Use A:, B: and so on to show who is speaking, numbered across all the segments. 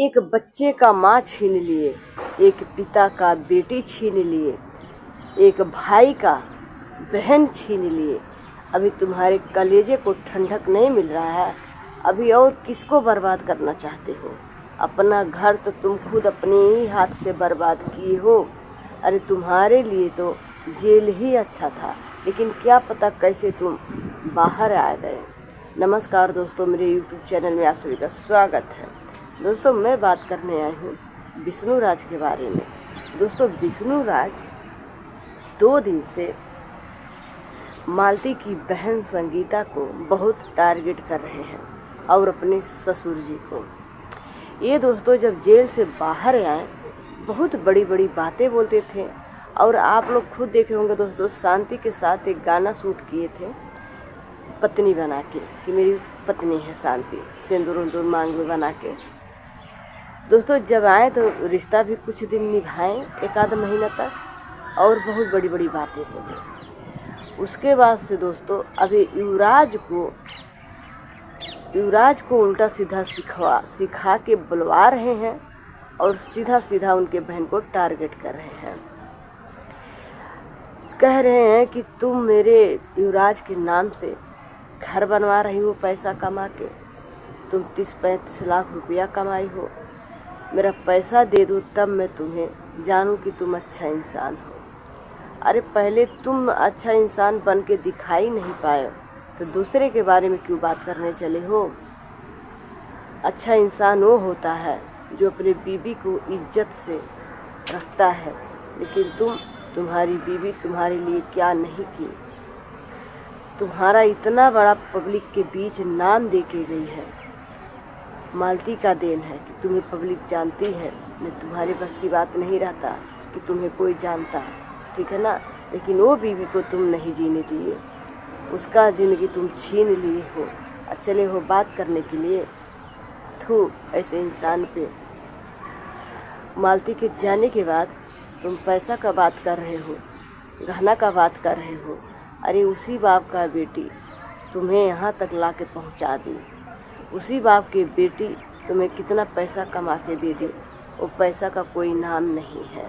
A: एक बच्चे का माँ छीन लिए, एक पिता का बेटी छीन लिए, एक भाई का बहन छीन लिए। अभी तुम्हारे कलेजे को ठंडक नहीं मिल रहा है? अभी और किसको बर्बाद करना चाहते हो? अपना घर तो तुम खुद अपने ही हाथ से बर्बाद किए हो। अरे तुम्हारे लिए तो जेल ही अच्छा था, लेकिन क्या पता कैसे तुम बाहर आ गए। नमस्कार दोस्तों, मेरे YouTube चैनल में आप सभी का स्वागत है। दोस्तों, मैं बात करने आई हूँ विष्णु राज के बारे में। दोस्तों, विष्णु राज 2 दिन से मालती की बहन संगीता को बहुत टारगेट कर रहे हैं और अपने ससुर जी को। ये दोस्तों जब जेल से बाहर आए बहुत बड़ी बड़ी बातें बोलते थे। और आप लोग खुद देखे होंगे दोस्तों, शांति के साथ एक गाना शूट किए थे पत्नी बना के, कि मेरी पत्नी है शांति, सिंदूर उंदूर मांग में बना के। दोस्तों जब आए तो रिश्ता भी कुछ दिन निभाएं, 1 आध महीना तक, और बहुत बड़ी बड़ी बातें बोले। उसके बाद से दोस्तों अभी युवराज को उल्टा सीधा सिखा के बुलवा रहे हैं और सीधा सीधा उनके बहन को टारगेट कर रहे हैं। कह रहे हैं कि तुम मेरे युवराज के नाम से घर बनवा रही हो पैसा कमा के, तुम 30-35 लाख रुपया कमाई हो, मेरा पैसा दे दो तब मैं तुम्हें जानूं कि तुम अच्छा इंसान हो। अरे पहले तुम अच्छा इंसान बन के दिखाई नहीं पाए तो दूसरे के बारे में क्यों बात करने चले हो? अच्छा इंसान वो होता है जो अपनी बीवी को इज्जत से रखता है, लेकिन तुम्हारी बीवी तुम्हारे लिए क्या नहीं की। तुम्हारा इतना बड़ा पब्लिक के बीच नाम दे के गई है। मालती का देन है कि तुम्हें पब्लिक जानती है, नहीं तुम्हारे बस की बात नहीं रहता कि तुम्हें कोई जानता, ठीक है ना। लेकिन वो बीवी को तुम नहीं जीने दिए, उसका ज़िंदगी तुम छीन लिए हो। चले हो बात करने के लिए, थू ऐसे इंसान पे। मालती के जाने के बाद तुम पैसा का बात कर रहे हो, गहना का बात कर रहे हो। अरे उसी बाप का बेटी तुम्हें यहाँ तक ला के पहुँचा दी, उसी बाप की बेटी तुम्हें कितना पैसा कमा के दे दी। वो पैसा का कोई नाम नहीं है,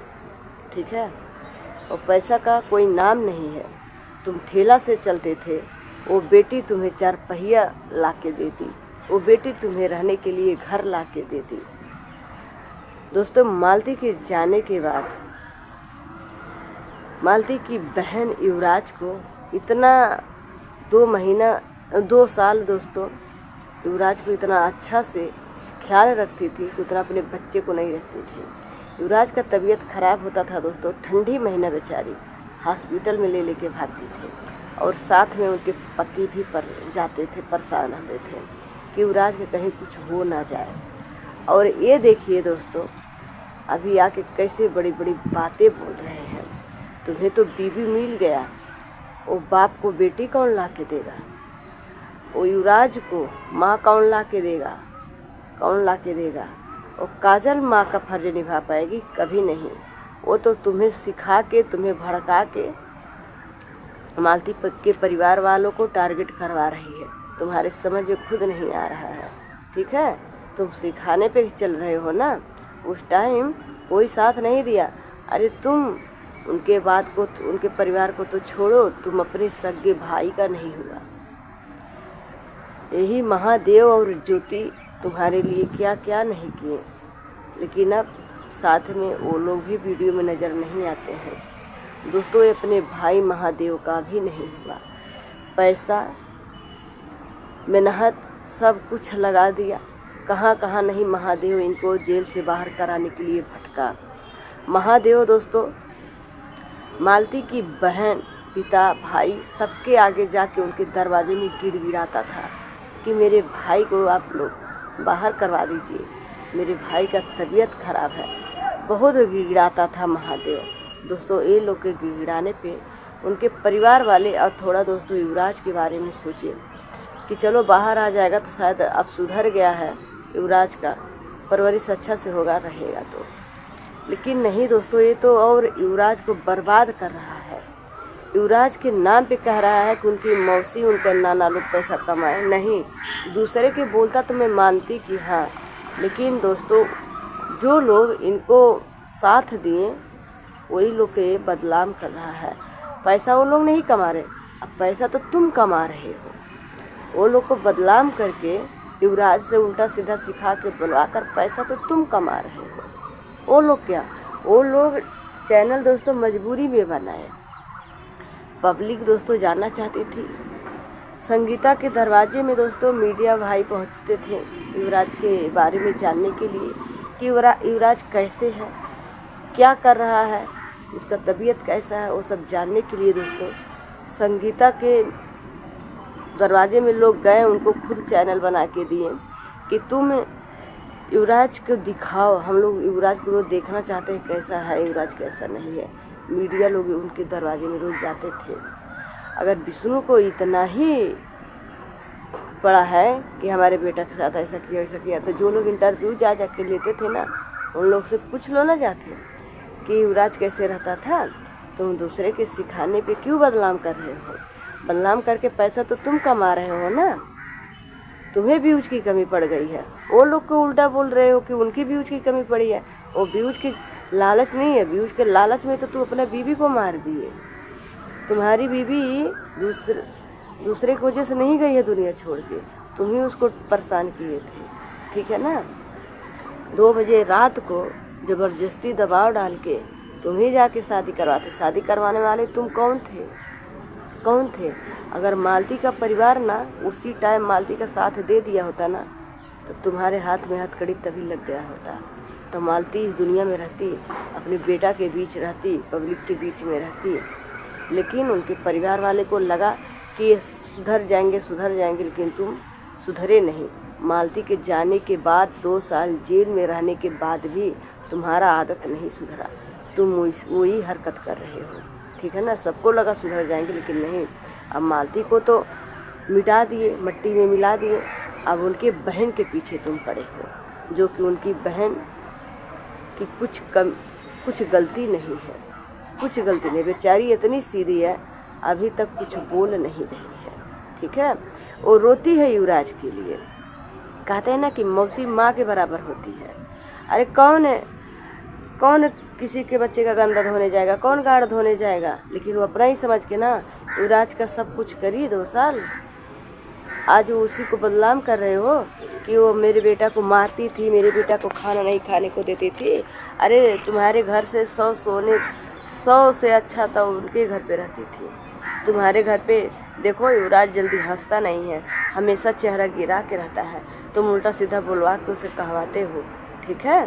A: ठीक है, वो पैसा का कोई नाम नहीं है। तुम ठेला से चलते थे, वो बेटी तुम्हें 4 पहिया ला के दे दी, वो बेटी तुम्हें रहने के लिए घर ला के दे दी। दोस्तों मालती के जाने के बाद मालती की बहन युवराज को इतना 2 साल दोस्तों युवराज को इतना अच्छा से ख्याल रखती थी, उतना अपने बच्चे को नहीं रखती थी। युवराज का तबीयत खराब होता था दोस्तों, ठंडी महीना बेचारी हॉस्पिटल में ले लेके भागती थी, और साथ में उनके पति भी जाते थे, परेशान रहते थे कि युवराज के कहीं कुछ हो ना जाए। और ये देखिए दोस्तों अभी आके कैसे बड़ी बड़ी बातें बोल रहे हैं। तुम्हें तो बीवी मिल गया, वो बाप को बेटी कौन ला के देगा? वो युवराज को माँ कौन ला के देगा? कौन ला के देगा? वो काजल माँ का फर्ज निभा पाएगी? कभी नहीं। वो तो तुम्हें सिखा के, तुम्हें भड़का के मालती के परिवार वालों को टारगेट करवा रही है। तुम्हारे समझ में खुद नहीं आ रहा है, ठीक है। तुम सिखाने पे चल रहे हो ना, उस टाइम कोई साथ नहीं दिया। अरे तुम उनके बात को, उनके परिवार को तो छोड़ो, तुम अपने सगे भाई का नहीं हुआ। यही महादेव और ज्योति तुम्हारे लिए क्या क्या नहीं किए, लेकिन अब साथ में वो लोग भी वीडियो में नज़र नहीं आते हैं। दोस्तों ये अपने भाई महादेव का भी नहीं हुआ। पैसा, मेहनत सब कुछ लगा दिया, कहाँ कहाँ नहीं महादेव इनको जेल से बाहर कराने के लिए भटका। महादेव दोस्तों मालती की बहन, पिता, भाई सबके आगे जाके उनके दरवाजे में गिड़गिड़ाता था कि मेरे भाई को आप लोग बाहर करवा दीजिए, मेरे भाई का तबीयत खराब है। बहुत गिड़गिड़ाता था महादेव। दोस्तों ये लोग के गिड़गिड़ाने पे उनके परिवार वाले, और थोड़ा दोस्तों युवराज के बारे में सोचिए कि चलो बाहर आ जाएगा तो शायद अब सुधर गया है, युवराज का परवरिश अच्छा से होगा, रहेगा तो। लेकिन नहीं दोस्तों, ये तो और युवराज को बर्बाद कर रहा है। युवराज के नाम पे कह रहा है कि उनकी मौसी, उनके नाना लोग पैसा कमाए। नहीं, दूसरे के बोलता तो मैं मानती कि हाँ लेकिन दोस्तों जो लोग इनको साथ दिए वही लोग के बदनाम कर रहा है। पैसा वो लोग नहीं कमा रहे, अब पैसा तो तुम कमा रहे हो। वो लोग को बदनाम करके युवराज से उल्टा सीधा सिखा के बुलवा कर पैसा तो तुम कमा रहे हो। वो लोग क्या, वो लोग चैनल दोस्तों मजबूरी में बनाए। पब्लिक दोस्तों जानना चाहती थी। संगीता के दरवाजे में दोस्तों मीडिया भाई पहुंचते थे युवराज के बारे में जानने के लिए कि युवराज कैसे है, क्या कर रहा है, उसका तबीयत कैसा है, वो सब जानने के लिए दोस्तों संगीता के दरवाजे में लोग गए। उनको खुद चैनल बना के दिए कि तुम युवराज को दिखाओ, हम लोग युवराज को रोज़ देखना चाहते हैं कैसा है युवराज कैसा नहीं है। मीडिया लोग उनके दरवाजे में रोज़ जाते थे। अगर विष्णु को इतना ही पड़ा है कि हमारे बेटा के साथ ऐसा किया तो जो लोग इंटरव्यू जा के लेते थे ना, उन लोग से पूछ लो ना जाके कि युवराज कैसे रहता था। तुम दूसरे के सिखाने पे क्यों बदनाम कर रहे हो? बदनाम करके पैसा तो तुम कमा रहे हो ना, तुम्हें व्यूज की कमी पड़ गई है। वो लोग को उल्टा बोल रहे हो कि उनकी व्यूज की कमी पड़ी है। वो व्यूज की लालच नहीं है, व्यूज के लालच में तो तू अपना बीवी को मार दिए। तुम्हारी बीवी दूसरे की वजह से नहीं गई है दुनिया छोड़ के, तुम ही उसको परेशान किए थे, ठीक है ना। 2 बजे रात को ज़बरदस्ती दबाव डाल के तुम ही जाके शादी करवाते। शादी करवाने वाले तुम कौन थे? अगर मालती का परिवार ना उसी टाइम मालती का साथ दे दिया होता ना, तो तुम्हारे हाथ में हथकड़ी तभी लग गया होता। तो मालती इस दुनिया में रहती, अपने बेटा के बीच रहती, पब्लिक के बीच में रहती। लेकिन उनके परिवार वाले को लगा कि ये सुधर जाएंगे, लेकिन तुम सुधरे नहीं। मालती के जाने के बाद 2 साल जेल में रहने के बाद भी तुम्हारा आदत नहीं सुधरा। तुम वही हरकत कर रहे हो, ठीक है ना। सबको लगा सुधर जाएंगे, लेकिन नहीं। अब मालती को तो मिटा दिए, मट्टी में मिला दिए। अब उनके बहन के पीछे तुम पड़े हो, जो कि उनकी बहन की कुछ गलती नहीं है, कुछ गलती नहीं। बेचारी इतनी सीधी है, अभी तक कुछ बोल नहीं रही है, ठीक है। वो रोती है युवराज के लिए। कहते हैं ना कि मौसी माँ के बराबर होती है। अरे कौन किसी के बच्चे का गंदा धोने जाएगा, कौन गाड़ धोने जाएगा? लेकिन वो अपना ही समझ के ना युवराज का सब कुछ करी 2 साल। आज वो उसी को बदनाम कर रहे हो कि वो मेरे बेटा को मारती थी, मेरे बेटा को खाना नहीं खाने को देती थी। अरे तुम्हारे घर से 100 से अच्छा तो उनके घर पे रहती थी। तुम्हारे घर पे देखो युवराज जल्दी हंसता नहीं है, हमेशा चेहरा गिरा के रहता है। तुम उल्टा सीधा बुलवा के उसे कहवाते हो, ठीक है।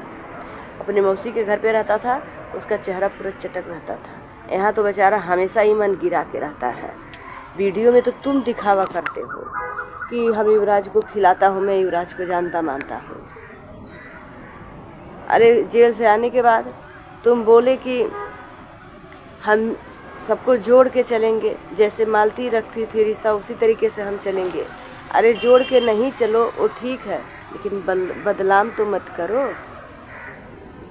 A: अपने मौसी के घर पे रहता था, उसका चेहरा पूरा चटक रहता था। यहाँ तो बेचारा हमेशा ही मन गिरा के रहता है। वीडियो में तो तुम दिखावा करते हो कि हम युवराज को खिलाता हूँ, मैं युवराज को जानता मानता हूँ। अरे जेल से आने के बाद तुम बोले कि हम सबको जोड़ के चलेंगे, जैसे मालती रखती थी रिश्ता उसी तरीके से हम चलेंगे। अरे जोड़ के नहीं चलो वो ठीक है, लेकिन बदनाम तो मत करो।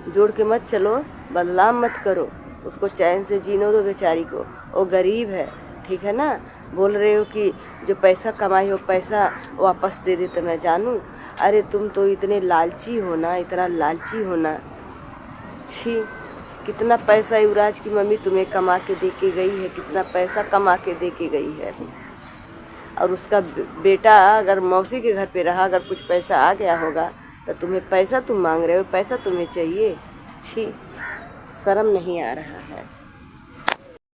A: जोड़ के मत चलो, बदनाम मत करो। उसको चैन से जीने दो बेचारी को, वो गरीब है, ठीक है ना। बोल रहे हो कि जो पैसा कमाई हो पैसा वापस दे दे तो मैं जानूँ। अरे तुम तो इतने लालची हो ना, इतना लालची हो ना। छी, कितना पैसा युवराज की मम्मी तुम्हें कमा के दे के गई है, कितना पैसा कमा के दे के गई है। और उसका बेटा अगर मौसी के घर पे रहा, अगर कुछ पैसा आ गया होगा तो तुम्हें पैसा तुम मांग रहे हो, पैसा तुम्हें चाहिए। छी, शर्म नहीं आ रहा है।